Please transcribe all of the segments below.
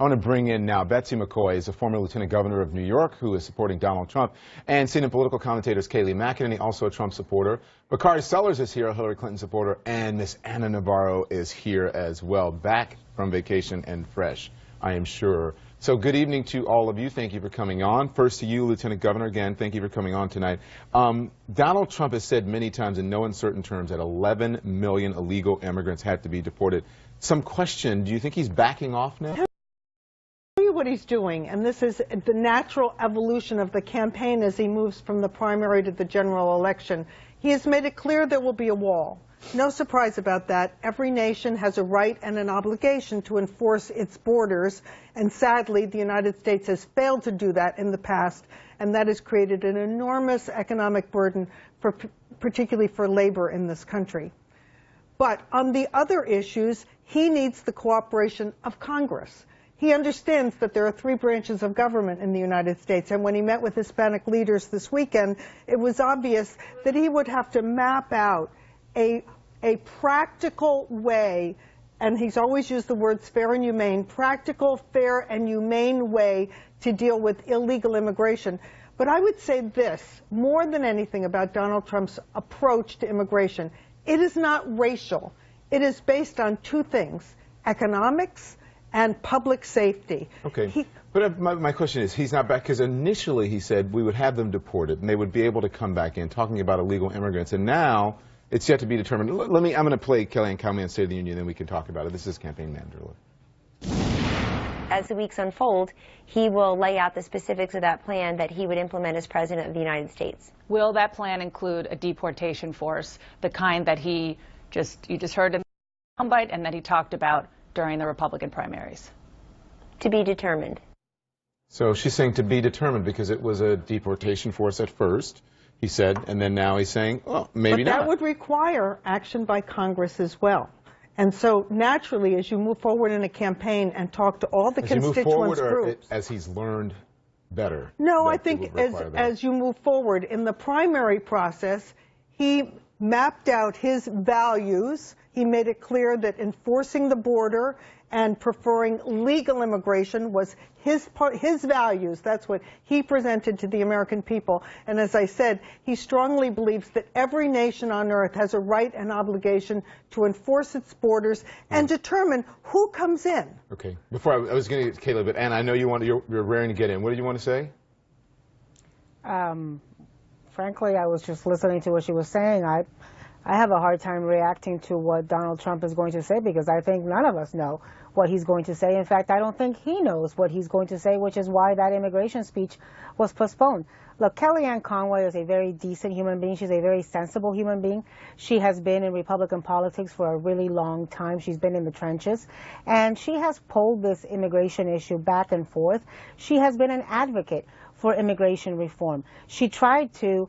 I want to bring in now Betsy McCaughey, is a former lieutenant governor of New York who is supporting Donald Trump, and CNN political commentators Kayleigh McEnany, also a Trump supporter. Bakari Sellers is here, a Hillary Clinton supporter, and Miss Ana Navarro is here as well, back from vacation and fresh, I am sure. So good evening to all of you. Thank you for coming on. First to you, Lieutenant Governor, again, thank you for coming on tonight. Donald Trump has said many times in no uncertain terms that 11 million illegal immigrants had to be deported. Some question, do you think he's backing off now? I'll tell you what he's doing, and this is the natural evolution of the campaign as he moves from the primary to the general election. He has made it clear there will be a wall. No surprise about that. Every nation has a right and an obligation to enforce its borders, and sadly, the United States has failed to do that in the past, and that has created an enormous economic burden, particularly for labor in this country. But on the other issues, he needs the cooperation of Congress. He understands that there are 3 branches of government in the United States, and when he met with Hispanic leaders this weekend, it was obvious that he would have to map out a practical way, and he's always used the words fair and humane, practical, fair, and humane way to deal with illegal immigration. But I would say this, more than anything about Donald Trump's approach to immigration, it is not racial. It is based on 2 things, economics and public safety. Okay, but my question is, he's not back, because initially he said we would have them deported and they would be able to come back in, talking about illegal immigrants, and now it's yet to be determined. I'm going to play Kellyanne Conway on State of the Union, then we can talk about it. This is campaign manager. As the weeks unfold, he will lay out the specifics of that plan that he would implement as President of the United States. Will that plan include a deportation force, the kind that you just heard in the soundbite and that he talked about during the Republican primaries? To be determined. So she's saying to be determined, because it was a deportation force at first, he said, and then now he's saying, well, maybe not. But that would require action by Congress as well. And so naturally, as you move forward in a campaign and talk to all the constituents groups. As he's learned better? No, I think as you move forward in the primary process, he mapped out his values. He made it clear that enforcing the border and preferring legal immigration was his values. That's what he presented to the American people. And as I said, he strongly believes that every nation on earth has a right and obligation to enforce its borders and determine who comes in. Okay. Before I was going to get Kayleigh, but Anna, I know you're raring to get in. What did you want to say? Frankly, I was just listening to what she was saying. I have a hard time reacting to what Donald Trump is going to say, because I think none of us know what he's going to say. In fact, I don't think he knows what he's going to say, which is why that immigration speech was postponed. Look, Kellyanne Conway is a very decent human being. She's a very sensible human being. She has been in Republican politics for a really long time. She's been in the trenches, and she has pulled this immigration issue back and forth. She has been an advocate for immigration reform. She tried to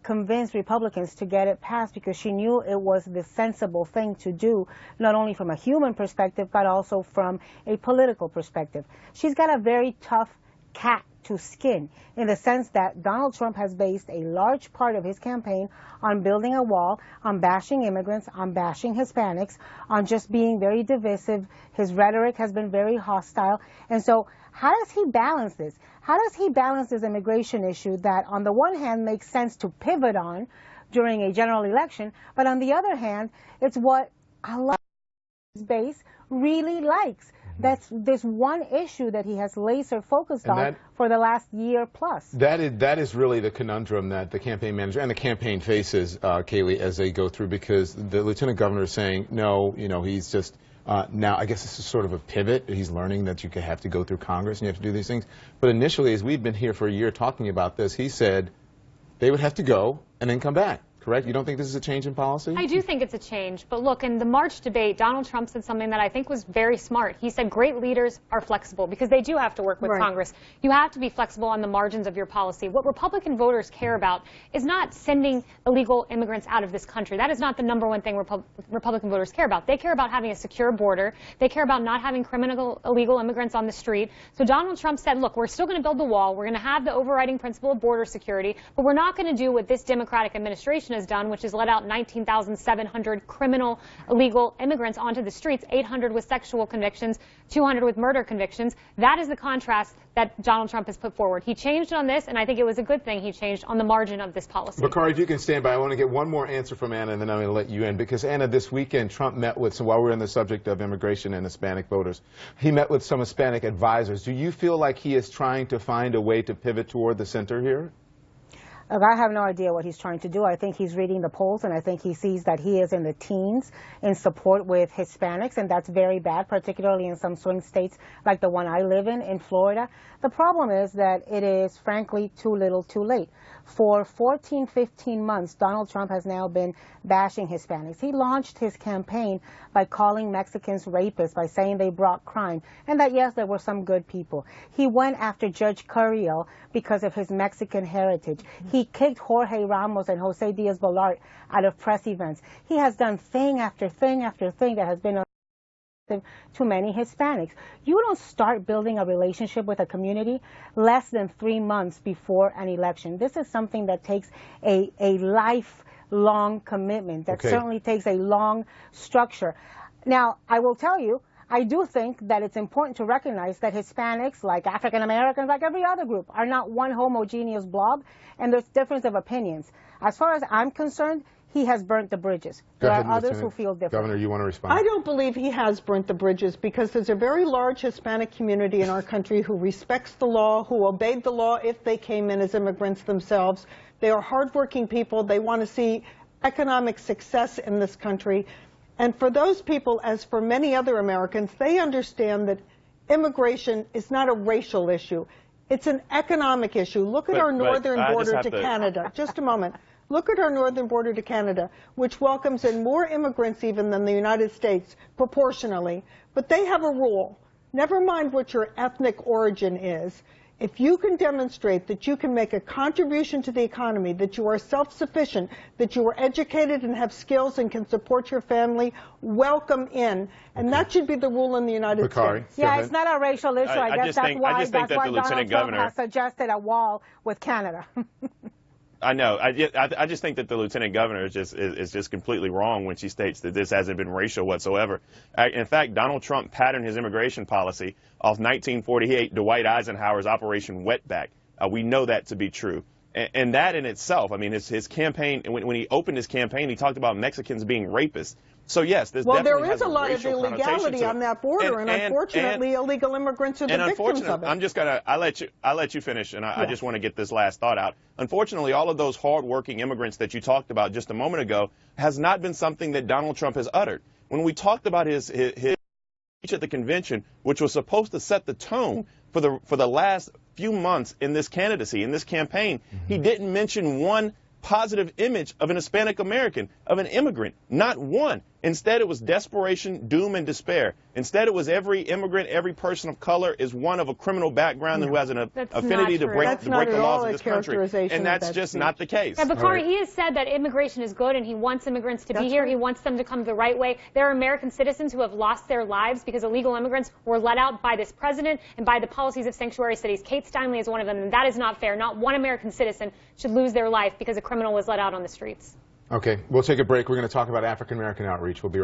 convince Republicans to get it passed because she knew it was the sensible thing to do, not only from a human perspective, but also from a political perspective. She's got a very tough cat to skin, in the sense that Donald Trump has based a large part of his campaign on building a wall, on bashing immigrants, on bashing Hispanics, on just being very divisive. His rhetoric has been very hostile. And so how does he balance this? How does he balance this immigration issue that on the one hand makes sense to pivot on during a general election, but on the other hand, it's what a lot of his base really likes. That's this one issue that he has laser focused on for the last year plus. That is really the conundrum that the campaign manager and the campaign faces, Kayleigh, as they go through, because the lieutenant governor is saying, no, he's just, now I guess this is sort of a pivot. He's learning that you have to go through Congress and you have to do these things. But initially, as we've been here for a year talking about this, he said they would have to go and then come back. Correct? You don't think this is a change in policy? I do think it's a change. But look, in the March debate, Donald Trump said something that I think was very smart. He said great leaders are flexible because they do have to work with Congress. You have to be flexible on the margins of your policy. What Republican voters care about is not sending illegal immigrants out of this country. That is not the #1 thing Republican voters care about. They care about having a secure border. They care about not having illegal immigrants on the street. So Donald Trump said, look, we're still going to build the wall. We're going to have the overriding principle of border security, but we're not going to do what this Democratic administration has done, which has let out 19,700 criminal illegal immigrants onto the streets, 800 with sexual convictions, 200 with murder convictions. That is the contrast that Donald Trump has put forward. He changed on this, and I think it was a good thing he changed on the margin of this policy. Bakari, if you can stand by, I want to get one more answer from Anna, and then I'm going to let you in. Because, Anna, this weekend, Trump met with, so while we're on the subject of immigration and Hispanic voters, he met with some Hispanic advisors. Do you feel like he is trying to find a way to pivot toward the center here? Look, I have no idea what he's trying to do. I think he's reading the polls, and I think he sees that he is in the teens in support with Hispanics, and that's very bad, particularly in some swing states like the one I live in Florida. The problem is that it is, frankly, too little too late. For 14, 15 months, Donald Trump has now been bashing Hispanics. He launched his campaign by calling Mexicans rapists, by saying they brought crime, and that, yes, there were some good people. He went after Judge Curiel because of his Mexican heritage. He kicked Jorge Ramos and Jose Diaz-Balart out of press events. He has done thing after thing after thing that has been to many Hispanics. You don't start building a relationship with a community less than 3 months before an election. This is something that takes a lifelong commitment, that certainly takes a long structure. Now, I will tell you, I do think that it's important to recognize that Hispanics, like African Americans, like every other group, are not one homogeneous blob, and there's difference of opinions. As far as I'm concerned, he has burnt the bridges. There are others who feel different. Governor, you want to respond? I don't believe he has burnt the bridges, because there's a very large Hispanic community in our country who respects the law, who obeyed the law if they came in as immigrants themselves. They are hardworking people. They want to see economic success in this country. And for those people, as for many other Americans, they understand that immigration is not a racial issue. It's an economic issue. Look at our northern border to Canada. Just a moment. Look at our northern border to Canada, which welcomes in more immigrants even than the United States, proportionally. But they have a rule. Never mind what your ethnic origin is. If you can demonstrate that you can make a contribution to the economy, that you are self-sufficient, that you are educated and have skills and can support your family, welcome in. And that should be the rule in the United States. Yeah, it's not a racial issue. I guess that's why Donald Trump has suggested a wall with Canada. I know. I just think that the lieutenant governor is just completely wrong when she states that this hasn't been racial whatsoever. In fact, Donald Trump patterned his immigration policy off 1948 Dwight Eisenhower's Operation Wetback. We know that to be true. And that in itself, I mean, his campaign, when he opened his campaign, he talked about Mexicans being rapists. So, yes, this definitely has a racial connotation to it. Well, there is a lot of illegality on that border, and unfortunately, illegal immigrants are the victims of it. I'm just going to, I'll let you finish, and I just want to get this last thought out. Unfortunately, all of those hardworking immigrants that you talked about just a moment ago has not been something that Donald Trump has uttered. When we talked about his speech at the convention, which was supposed to set the tone for the last few months in this candidacy, in this campaign, he didn't mention one positive image of an Hispanic American, of an immigrant, not one. Instead, it was desperation, doom, and despair. Instead, it was every immigrant, every person of color is one of a criminal background who has an affinity to break the laws of this country. And that's just not the case. Yeah, Bakari, he has said that immigration is good and he wants immigrants to be here. He wants them to come the right way. There are American citizens who have lost their lives because illegal immigrants were let out by this president and by the policies of sanctuary cities. Kate Steinle is one of them, and that is not fair. Not one American citizen should lose their life because a criminal was let out on the streets. Okay, we'll take a break. We're going to talk about African American outreach. We'll be right back.